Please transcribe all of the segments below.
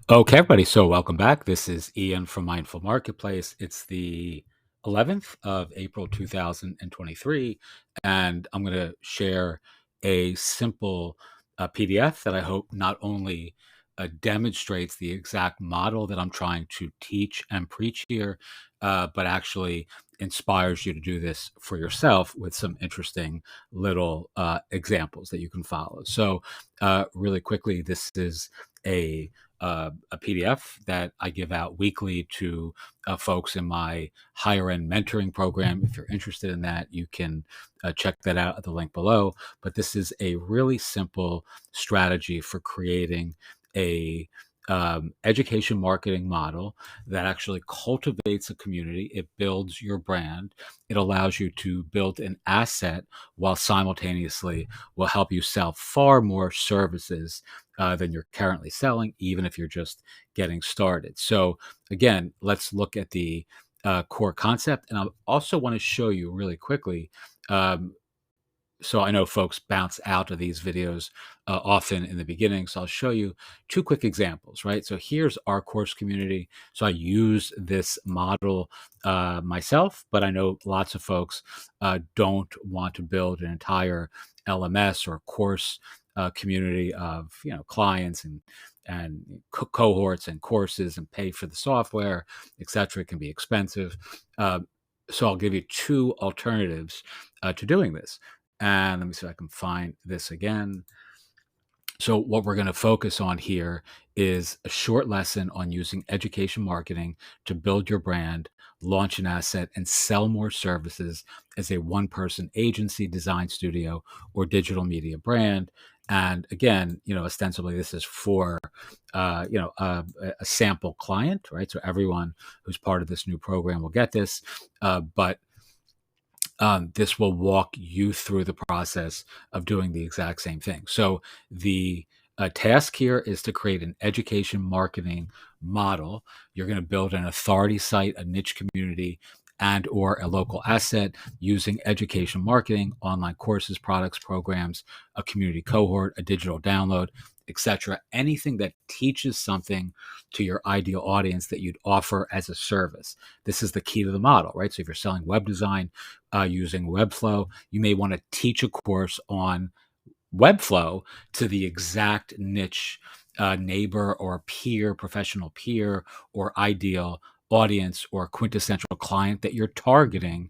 Okay, everybody. So, welcome back. This is Ian from Mindful Marketplace. It's the 11th of April, 2023, and I'm going to share a simple PDF that I hope not only demonstrates the exact model that I'm trying to teach and preach here, but actually inspires you to do this for yourself with some interesting little examples that you can follow. So, really quickly, this is a PDF that I give out weekly to folks in my higher end mentoring program. If you're interested in that, you can check that out at the link below. But this is a really simple strategy for creating a education marketing model that actually cultivates a community. It builds your brand. It allows you to build an asset while simultaneously will help you sell far more services than you're currently selling, even if you're just getting started. So, again, let's look at the core concept. And I also want to show you really quickly. Um, so I know folks bounce out of these videos often in the beginning. So I'll show you two quick examples, right? So here's our course community. So I use this model myself, but I know lots of folks don't want to build an entire LMS or course community of clients and cohorts and courses and pay for the software, et cetera. It can be expensive. Uh, so I'll give you two alternatives to doing this. And let me see if I can find this again. So, what we're going to focus on here is a short lesson on using education marketing to build your brand, launch an asset, and sell more services as a one person agency, design studio, or digital media brand. And again, ostensibly, this is for, a sample client, right? So everyone who's part of this new program will get this, but this will walk you through the process of doing the exact same thing. So the task here is to create an education marketing model. You're going to build an authority site, a niche community, and or a local asset using education marketing, online courses, products, programs, a community cohort, a digital download, etc. Anything that teaches something to your ideal audience that you'd offer as a service. This is the key to the model, right? So if you're selling web design, using Webflow, you may want to teach a course on Webflow to the exact niche neighbor or peer, professional peer, or ideal audience or quintessential client that you're targeting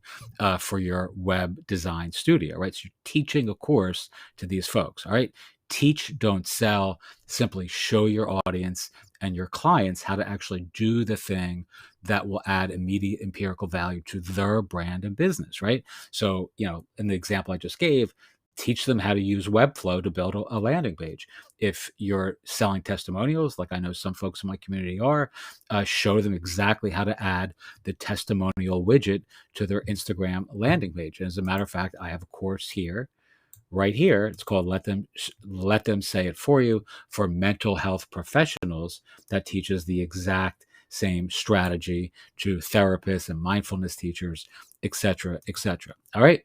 for your web design studio, right? So you're teaching a course to these folks, all right? Teach, don't sell. Simply show your audience and your clients how to actually do the thing that will add immediate empirical value to their brand and business, right? So, in the example I just gave, teach them how to use Webflow to build a landing page. If you're selling testimonials, like I know some folks in my community are, show them exactly how to add the testimonial widget to their Instagram landing page. And as a matter of fact, I have a course here right here. It's called Let Them Say It For You for mental health professionals that teaches the exact same strategy to therapists and mindfulness teachers, et cetera, et cetera. All right.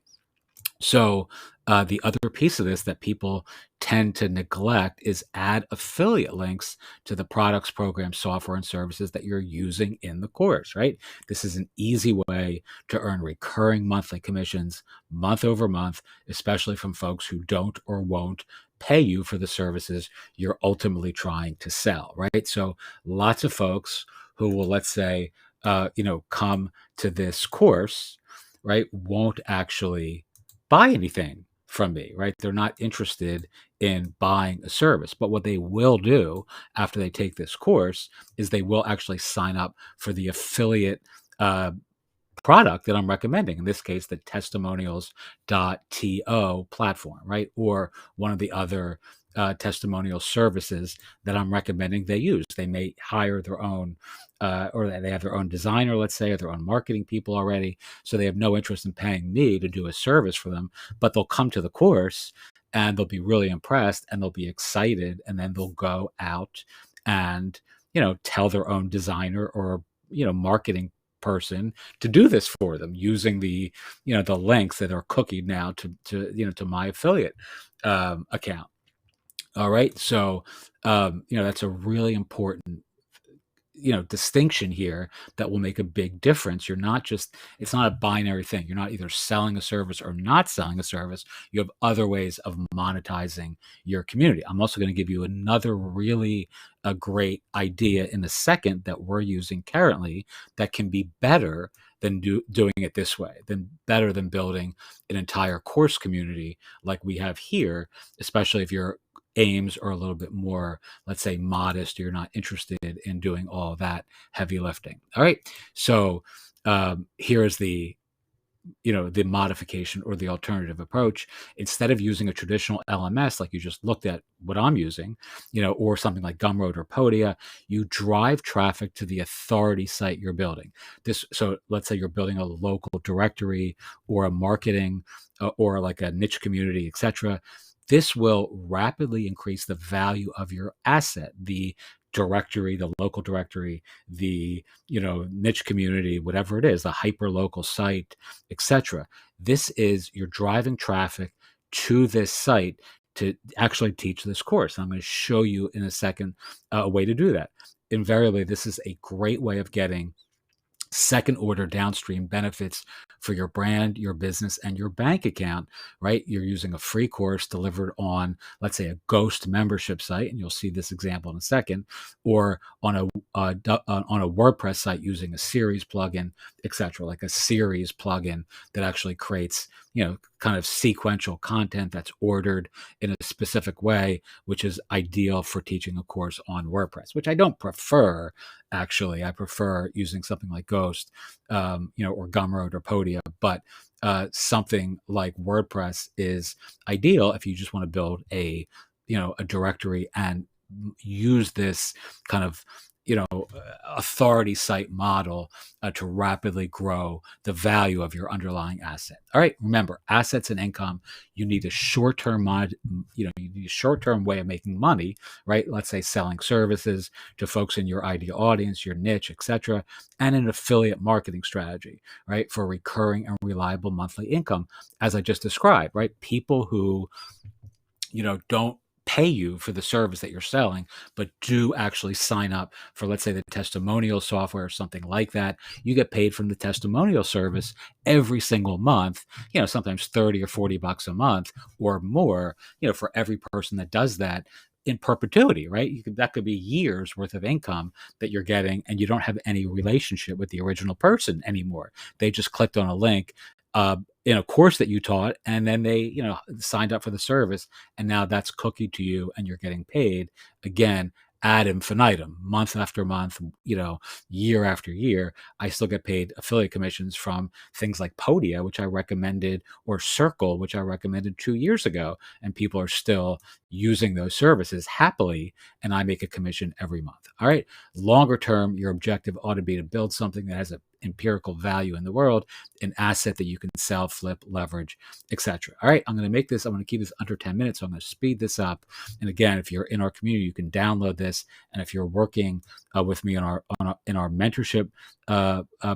So the other piece of this that people tend to neglect is add affiliate links to the products, programs, software, and services that you're using in the course, right? This is an easy way to earn recurring monthly commissions month over month, especially from folks who don't or won't pay you for the services you're ultimately trying to sell, right? So lots of folks who will, let's say, come to this course, right, won't actually buy anything from me, right? They're not interested in buying a service. But what they will do after they take this course is they will actually sign up for the affiliate uh, product that I'm recommending. In this case, the testimonials.to platform, right? Or one of the other testimonial services that I'm recommending they use. They may hire their own, or they have their own designer, let's say, or their own marketing people already. So they have no interest in paying me to do a service for them, but they'll come to the course and they'll be really impressed and they'll be excited. And then they'll go out and, tell their own designer or, marketing person to do this for them using the links that are cookied now to my affiliate account. All right. So, that's a really important distinction here that will make a big difference. It's not a binary thing. You're not either selling a service or not selling a service. You have other ways of monetizing your community. I'm also going to give you another really a great idea in a second that we're using currently that can be better than doing it this way, better than building an entire course community like we have here, especially if your aims are a little bit more, let's say, modest. You're not interested in doing all that heavy lifting. All right. So here is the modification or the alternative approach. Instead of using a traditional LMS like you just looked at what I'm using, or something like Gumroad or Podia, you drive traffic to the authority site you're building. So let's say you're building a local directory or a marketing or like a niche community, etc. This will rapidly increase the value of your asset, the directory, the local directory, the niche community, whatever it is, the hyper local site, etc. You're driving traffic to this site to actually teach this course. I'm going to show you in a second a way to do that. Invariably, this is a great way of getting second order downstream benefits for your brand, your business, and your bank account, right? You're using a free course delivered on, let's say, a Ghost membership site, and you'll see this example in a second, or on a WordPress site using a series plugin, etc., like a series plugin that actually creates, kind of sequential content that's ordered in a specific way, which is ideal for teaching a course on WordPress, which I don't prefer. Actually, I prefer using something like Ghost, or Gumroad or Podia, but something like WordPress is ideal if you just want to build a directory and use this kind of authority site model to rapidly grow the value of your underlying asset. All right, remember, assets and income, you need a short-term way of making money, right? Let's say selling services to folks in your ideal audience, your niche, etc., and an affiliate marketing strategy, right, for recurring and reliable monthly income, as I just described, right? People who don't pay you for the service that you're selling, but do actually sign up for, let's say, the testimonial software or something like that. You get paid from the testimonial service every single month, sometimes 30 or 40 bucks a month or more, for every person that does that in perpetuity, right? That could be years worth of income that you're getting, and you don't have any relationship with the original person anymore. They just clicked on a link in a course that you taught, and then they, signed up for the service, and now that's cookie to you, and you're getting paid again ad infinitum, month after month, year after year. I still get paid affiliate commissions from things like Podia, which I recommended, or Circle, which I recommended 2 years ago, and people are still using those services happily, and I make a commission every month. All right. Longer term, your objective ought to be to build something that has an empirical value in the world, an asset that you can sell, flip, leverage, etc. All right, I'm going to keep this under 10 minutes, so I'm going to speed this up. And again, if you're in our community, you can download this. And if you're working with me in our mentorship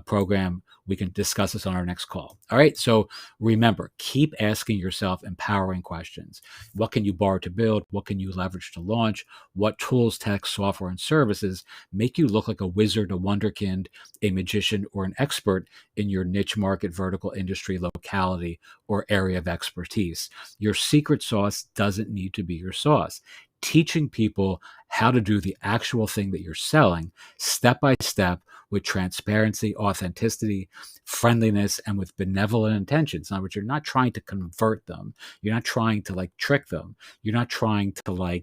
program, we can discuss this on our next call. All right, so remember, keep asking yourself empowering questions. What can you borrow to build? What can you leverage to launch? What tools, tech, software, and services make you look like a wizard, a wonderkind, a magician, or an expert in your niche market, vertical industry, locality, or area of expertise? Your secret sauce doesn't need to be your sauce. Teaching people how to do the actual thing that you're selling step by step, with transparency, authenticity, friendliness, and with benevolent intentions. In other words, you're not trying to convert them. You're not trying to trick them. You're not trying to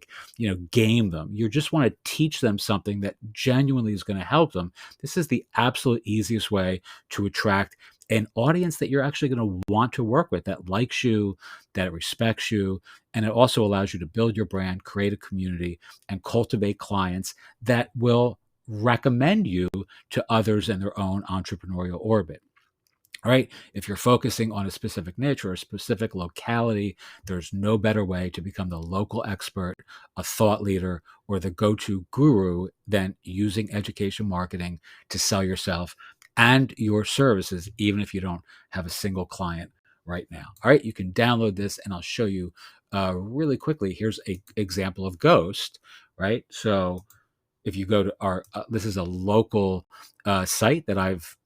game them. You just want to teach them something that genuinely is going to help them. This is the absolute easiest way to attract an audience that you're actually going to want to work with, that likes you, that respects you. And it also allows you to build your brand, create a community, and cultivate clients that will recommend you to others in their own entrepreneurial orbit. All right. If you're focusing on a specific niche or a specific locality, there's no better way to become the local expert, a thought leader, or the go-to guru than using education marketing to sell yourself and your services, even if you don't have a single client right now. All right. You can download this, and I'll show you really quickly. Here's an example of Ghost, right? So if you go to our, this is a local site that I've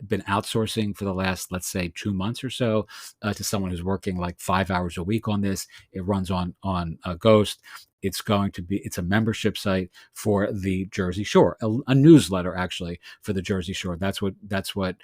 been outsourcing for the last, let's say, 2 months or so, to someone who's working like 5 hours a week on this. It runs on Ghost. It's a membership site for the Jersey Shore, a newsletter actually for the Jersey Shore. That's what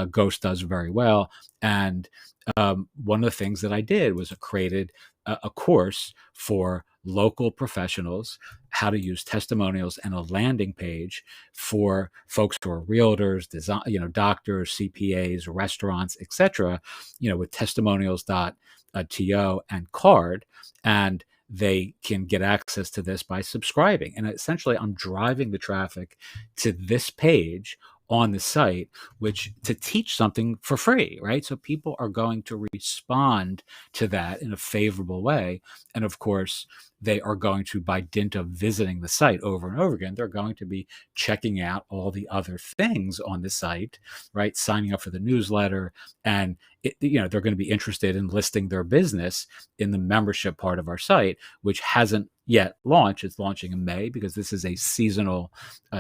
Ghost does very well. And one of the things that I did was I created a course for local professionals, how to use testimonials and a landing page for folks who are realtors, design, doctors, CPAs, restaurants, etc. With testimonials.to and card, and they can get access to this by subscribing. And essentially, I'm driving the traffic to this page on the site, which to teach something for free, right? So people are going to respond to that in a favorable way. And of course, they are going to, by dint of visiting the site over and over again, they're going to be checking out all the other things on the site, right? Signing up for the newsletter, and they're going to be interested in listing their business in the membership part of our site, which hasn't yet launched. It's launching in May because this is a seasonal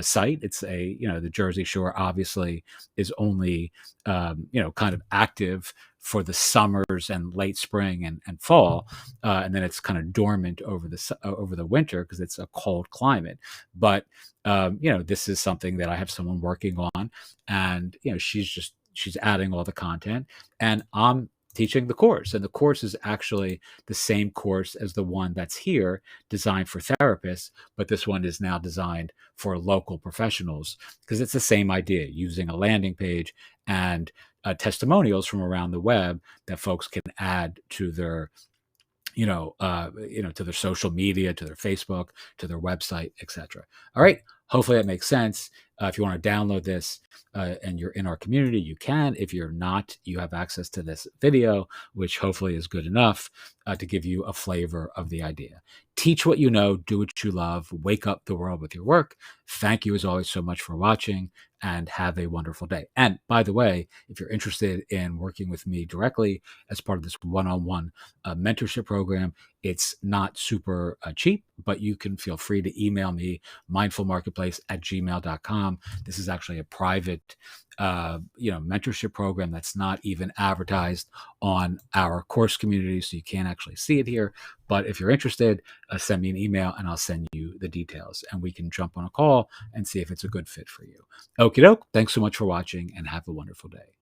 site. It's the Jersey Shore obviously is only, kind of active for the summers and late spring and fall, and then it's kind of dormant over the winter because it's a cold climate. But this is something that I have someone working on, and she's adding all the content, and I'm teaching the course. And the course is actually the same course as the one that's here, designed for therapists, but this one is now designed for local professionals because it's the same idea, using a landing page and testimonials from around the web that folks can add to their to their social media, to their Facebook, to their website, etc. All right. Hopefully that makes sense. If you want to download this and you're in our community, you can. If you're not, you have access to this video, which hopefully is good enough to give you a flavor of the idea. Teach what you know, do what you love, wake up the world with your work. Thank you as always so much for watching, and have a wonderful day. And by the way, if you're interested in working with me directly as part of this one-on-one mentorship program, it's not super cheap, but you can feel free to email me, mindfulmarketplace@gmail.com. This is actually a private mentorship program that's not even advertised on our course community, so you can't actually see it here. But if you're interested, send me an email and I'll send you the details, and we can jump on a call and see if it's a good fit for you. Okie doke. Thanks so much for watching, and have a wonderful day.